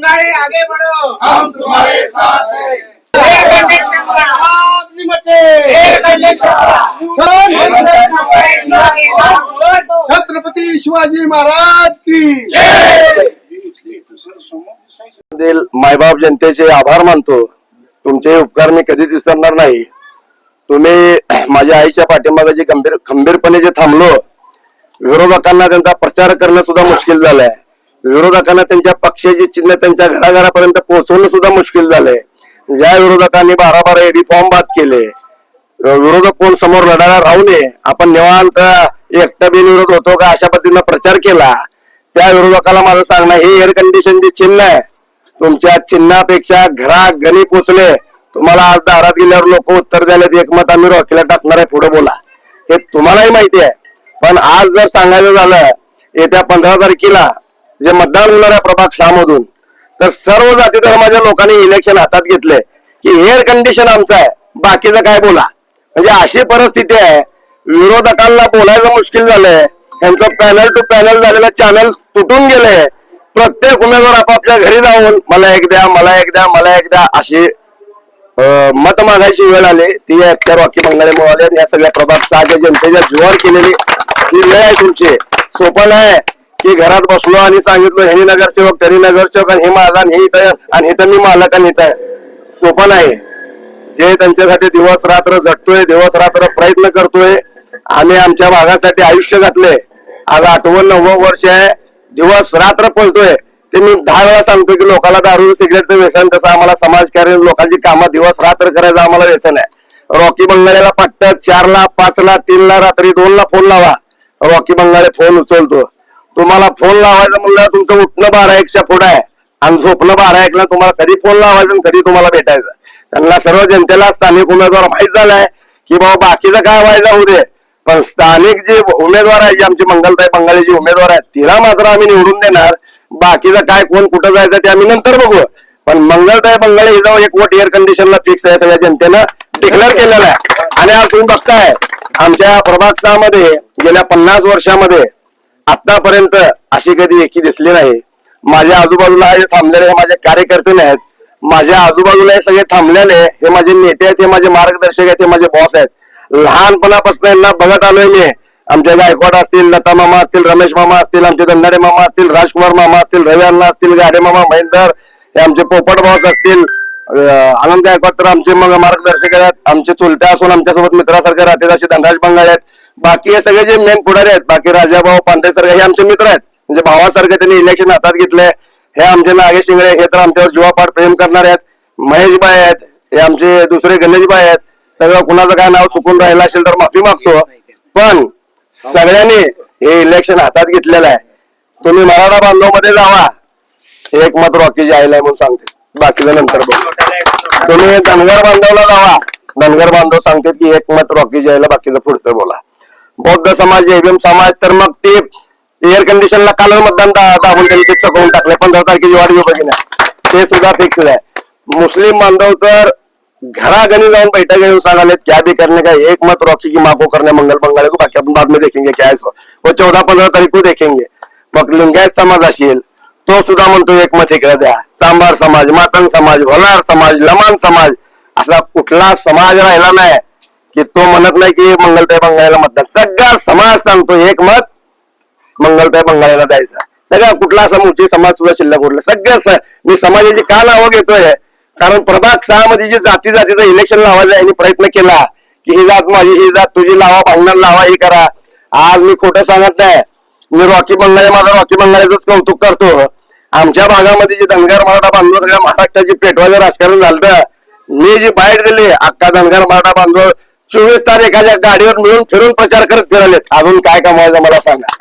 बंगाली आगे बढ़ो, हम तुम्हारे साथ हैं। एक कंडीशन पर आप निमटे, एक कंडीशन छत्रपती शिवाजी महाराज की मायबाप जनतेचे आभार मानतो. तुमचे उपकार मी कधीच विसरणार नाही. तुम्ही माझ्या आईच्या पाठीमागे जे खंबीरपणे जे थांबलो, विरोधकांना त्यांचा प्रचार करणं सुद्धा मुश्किल झालंय. विरोधकांना त्यांच्या पक्षाची चिन्ह त्यांच्या घराघरापर्यंत पोहोचवणं सुद्धा मुश्किल झालंय. ज्या विरोधकांनी 12-12 ईडी फॉर्म बाद केले, विरोधक कोण समोर लढायला राहू नये, आपण निवांत एकटा बिनविरोध होतो का अशा पद्धतीनं प्रचार केला. त्या विरोधकाला माझं सांगणं, हे एअर कंडिशन जे चिन्ह आहे, तुमच्या चिन्हापेक्षा घराघरी पोचले. तुम्हाला आज दारात गेल्यावर लोक उत्तर द्यायला एकमत आम्ही रॉकीला टाकणार आहे, पुढे बोला, हे तुम्हालाही माहिती आहे. पण आज जर सांगायचं झालं, येत्या 15 तारखेला जे मतदान होणार आहे प्रभाग 6 मधून, तर सर्व जाती धर्माच्या लोकांनी इलेक्शन हातात घेतले की एअर कंडिशन आमचं आहे, बाकीचं काय बोला. म्हणजे अशी परिस्थिती आहे, विरोधकांना बोलायचं मुश्किल झालंय. त्यांचं पॅनल टू पॅनल झालेलं चॅनल तुटून गेले. प्रत्येक उमेदवार आपापल्या घरी जाऊन मला एक द्या, मला एक द्या, मला एक द्या अशी मत मागायची वेळ आली. ती एकट्या रॉकी बंगाली मोवाले या सगळ्या प्रभाग 6च्या जनतेच्या जीवावर केलेली ही वेळ आहे तुमची. सोपं नाही की घरात बसलो आणि सांगितलं हे नगरसेवक, तरी नगरसेवक, आणि हे माझा, आणि हे इथं, आणि इथं मी मालक, आणि इथं. सोपं नाही. जे त्यांच्यासाठी दिवस रात्र झटतोय, दिवस रात्र प्रयत्न करतोय. आम्ही आमच्या भागासाठी आयुष्य घातले. आज 8वं-9वं वर्ष आहे, दिवस रात्र पळतोय. ते मी 10 वेळा सांगतो की लोकांना दारू सिगरेटचं व्यसन, तसं आम्हाला समाजकार्य, लोकांची कामं दिवस रात्र करायचं आम्हाला व्यसन आहे. रॉकी बंगालीला पटत 4ला, 5ला, 3ला, रात्री 2ला फोन लावा, रॉकी बंगाली फोन उचलतो. तुम्हाला फोन लावायचं म्हणलं तुमचं उठणं 12-1च्या पुढे आहे आणि झोपणं 12-1ला. तुम्हाला कधी फोन लावायचं आणि कधी तुम्हाला भेटायचं. त्यांना सर्व जनतेला स्थानिक उमेदवार माहीत झालाय की बाबा बाकीचं काय व्हायचं होऊ दे, पण स्थानिक जे उमेदवार आहे, जे आमची मंगलताई बंगाली जी उमेदवार आहेत, तिला मात्र आम्ही निवडून देणार. बाकीचं काय कोण कुठं जायचं ते आम्ही नंतर बघू. पण मंगलताई बंगाली ही जाऊ एक वोट एअर कंडिशनला फिक्स आहे, सगळ्या जनतेनं डिक्लेअर केलेलं आहे. आणि आज तुम्ही बघताय आमच्या प्रभाग 6 मध्ये गेल्या 50 वर्षामध्ये आतापर्यंत अशी कधी एकी दिसली नाही. माझ्या आजूबाजूला हे थांबलेले हे माझे कार्यकर्ते नाहीत. माझ्या आजूबाजूला हे सगळे थांबलेले हे माझे नेते आहेत, हे माझे मार्गदर्शक आहेत, हे माझे बॉस आहेत. लहानपणापासून यांना बघत आलोय मी. आमचे गायकवाड असतील, लता मामा असतील, रमेश मामा असतील, आमचे दंडाडे मामा असतील, राजकुमार मामा असतील, रवी अण्णा असतील, गाडे मामा, महेंदर, हे आमचे पोपट बॉस असतील, आनंद गायकवाड तर आमचे मग मार्गदर्शक आहेत. आमचे चुलते असून आमच्यासोबत मित्रासारखे राहतात असे धनराज बंगाळे आहेत. बाकी हे सगळे जे मेन पुढारी आहेत, बाकी राजाभाऊ पांढरे सारखे हे आमचे मित्र आहेत. म्हणजे भावासारखे त्यांनी इलेक्शन हातात घेतले. हे आमचे नागेश शिंगळे, हे तर आमच्यावर जीवापाड प्रेम करणारे आहेत. महेशबाई आहेत, हे आमचे दुसरे गणेशबाई आहेत. सगळं कुणाचं काय नाव चुकून राहिलं असेल तर माफी मागतो. पण सगळ्यांनी हे इलेक्शन हातात घेतलेलं आहे. तुम्ही मराठा बांधव मध्ये जावा, एक मत रॉकीची आईला म्हणून सांगते, बाकीचं नंतर बघू. तुम्ही धनगर बांधवला जावा, धनगर बांधव सांगते की एक मत रॉकीची आईला, बाकीचं पुढचं बोला. बौद्ध समाज, जैविम समाज, तर मग ते एअर कंडिशनला काल मतदान दाबून त्यांनी फिक्स करून टाकले. 15 तारखेची वाट विभागीन ते सुद्धा फिक्स आहे. मुस्लिम बांधव तर घराघरी जाऊन बैठक घेऊन सांगाले क्या भी करने का, एक मत रॉकी की माँ को करने मंगल बंगाली को, बाकी अपन बाद में देखेंगे क्या है वो 14-15 तारीख को देखेंगे. मग लिंगायत समाज असेल तो सुद्धा म्हणतो एक मत इकडे द्या. चांभार समाज, मातंग समाज, व्होलार समाज, लमाण समाज, असा कुठला समाज राहिला नाही की तो म्हणत नाही की मंगलताई बंगालीला मतदान. सगळा समाज सांगतो एक मत मंगलताई बंगालीला द्यायचा. सगळा कुठला असा मोठी समाज सुद्धा शिल्लक उरला. सगळ्या मी समाजाची का नावं घेतोय, कारण प्रभाग 6 मध्ये जी जातीचं इलेक्शन लावायचं यांनी प्रयत्न केला की ही जात माझी, ही जात तुझी, लावा भांडण लावा, हे करा. आज मी खोटं सांगत नाही. मी रॉकी बंगाली, माझं रॉकी बंगालीच कौतुक करतो. आमच्या भागामध्ये जे धनगर मराठा बांधव सगळ्या महाराष्ट्राची पेटवायचं राजकारण झालं, मी जी बाईट दिली अख्खा धनगर मराठा बांधव 24 तास एखाद्या गाडीवर मिळून फिरून प्रचार करत फिरलेत. अजून काय कमवायचं मला सांगा.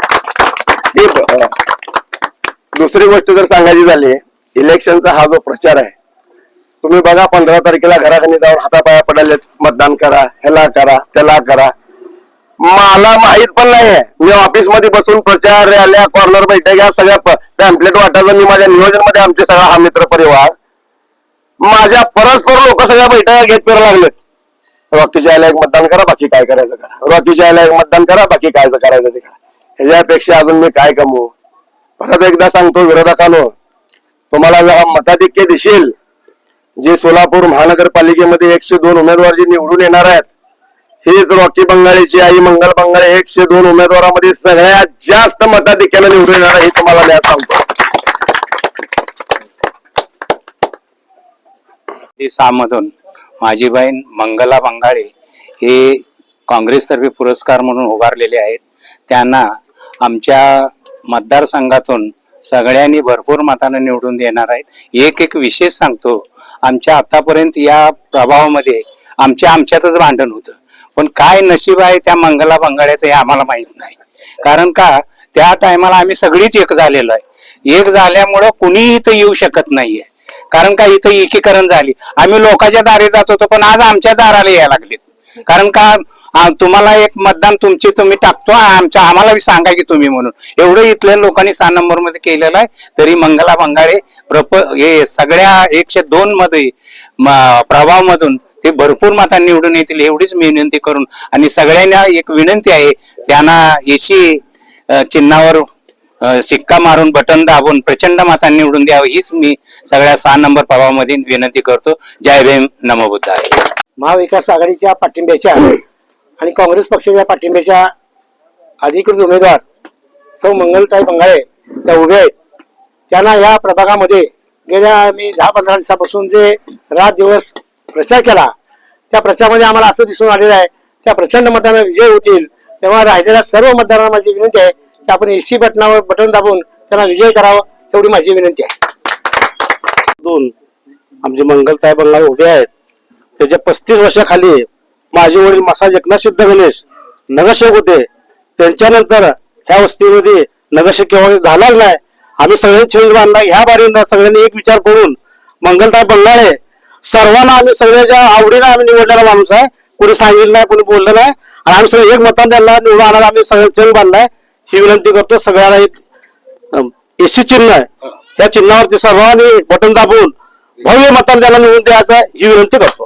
दुसरी गोष्ट जर सांगायची झाली, इलेक्शनचा हा जो प्रचार आहे, तुम्ही बघा 15 तारखेला घराघरी जाऊन हातापाया पडाले, मतदान करा, ह्याला करा, त्याला करा. मला माहित पण नाहीये. मी ऑफिस मध्ये बसून प्रचार रॅल्या, कॉर्नर बैठक, सगळ्या पॅम्पलेट वाटायचं मी माझ्या नियोजन मध्ये. आमचे सगळा हा मित्र परिवार माझ्या परस्पर लोक सगळ्या बैठका घेत फिरायला लागलेत. रॉकीच्या आईला एक मतदान करा, बाकी काय करायचं करा. रॉकीच्या आईला एक मतदान करा, बाकी काय करायचं ते करा. ह्याच्यापेक्षा अजून मी काय कमवू. परत एकदा सांगतो विरोधकांनो, तुम्हाला जेव्हा मताधिक्य दिसेल, जे सोलापूर महानगरपालिकेमध्ये 102 उमेदवार जे निवडून येणार आहेत, हेच रॉकी बंगाळेची आई मंगल बंगाळे 102 उमेदवारामध्ये सगळ्यात जास्त मताधिक्याला निवडून येणार हे तुम्हाला मी आज सांगतो. मधून माझी बहीण मंगला बंगाळे हे काँग्रेसतर्फे पुरस्कार म्हणून उभारलेले आहेत. त्यांना आमच्या मतदारसंघातून सगळ्यांनी भरपूर मताने निवडून देणार आहेत. एक विशेष सांगतो, आमच्या आतापर्यंत या प्रभावामध्ये आमच्यातच भांडण होतं, पण काय नशीब आहे त्या मंगला बंगाळ्याचं हे आम्हाला माहित नाही. कारण का त्या टायमाला आम्ही सगळीच एक झालेलो आहे. एक झाल्यामुळं कुणीही इथं येऊ शकत नाहीये. कारण का इथं एकीकरण झाली. आम्ही लोकांच्या दारी जात होतो, पण आज आमच्या दाराला यायला लागलेत. कारण का तुम्हाला एक मतदान तुम्ही टाकतो, आम्हाला सांगा की तुम्ही म्हणून एवढं इथल्या लोकांनी 6 नंबर मध्ये केलेलं आहे. तरी मंगला बंगाळे हे सगळ्या 102 मध्ये प्रभाव मधून ते भरपूर मतांनी निवडून येतील एवढीच मी विनंती करून, आणि सगळ्यांना एक विनंती आहे, त्यांना एसी चिन्हावर शिक्का मारून बटन दाबून प्रचंड मतांनी निवडून द्यावं हीच मी सगळ्या 6 नंबर प्रभावामध्ये विनंती करतो. जय भीम, नमो बुद्धाय. महाविकास आघाडीच्या पाठिंब्याच्या आणि काँग्रेस पक्षाच्या पाठिंब्याच्या अधिकृत उमेदवार सौ मंगलताई बंगाळे त्या उभे आहेत. त्यांना या प्रभागामध्ये गेल्या मी 10-15 दिवसापासून जे रात दिवस प्रचार केला, त्या प्रचारामध्ये आम्हाला असं दिसून आलेलं आहे त्या प्रचंड मताने विजय होतील. तेव्हा राहिलेल्या सर्व मतदारांना माझी विनंती आहे की आपण एसी बटनावर बटन दाबून त्यांना विजय करावं, एवढी माझी विनंती आहे. आमचे मंगलताई बंगाळे उभे आहेत. त्याच्या 35 वर्षाखाली माझे वडील मसाज एकनाथ सिद्ध गणेश नगरसेवक होते. त्यांच्यानंतर ह्या वस्तीमध्ये नगरसेवक केव्हा झालाच नाही. आम्ही सगळ्यांनी छंद बांधला. ह्या बारीनं सगळ्यांनी एक विचार करून मंगलताई बंगाळे सर्वांना आम्ही सगळ्याच्या आवडीनं आम्ही निवडलेला माणूस आहे. कोणी सांगितलं नाही, कोणी बोललं नाही, आणि आम्ही सगळे एक मतान त्यांना निवडून आणायला आम्ही सगळं छंद बांधलाय. ही विनंती करतो सगळ्यांना. एक एसी चिन्ह आहे, त्या चिन्हावरती सर्वांनी बटन दाबून भव्य मतान त्याला निवडून द्यायचं ही विनंती करतो.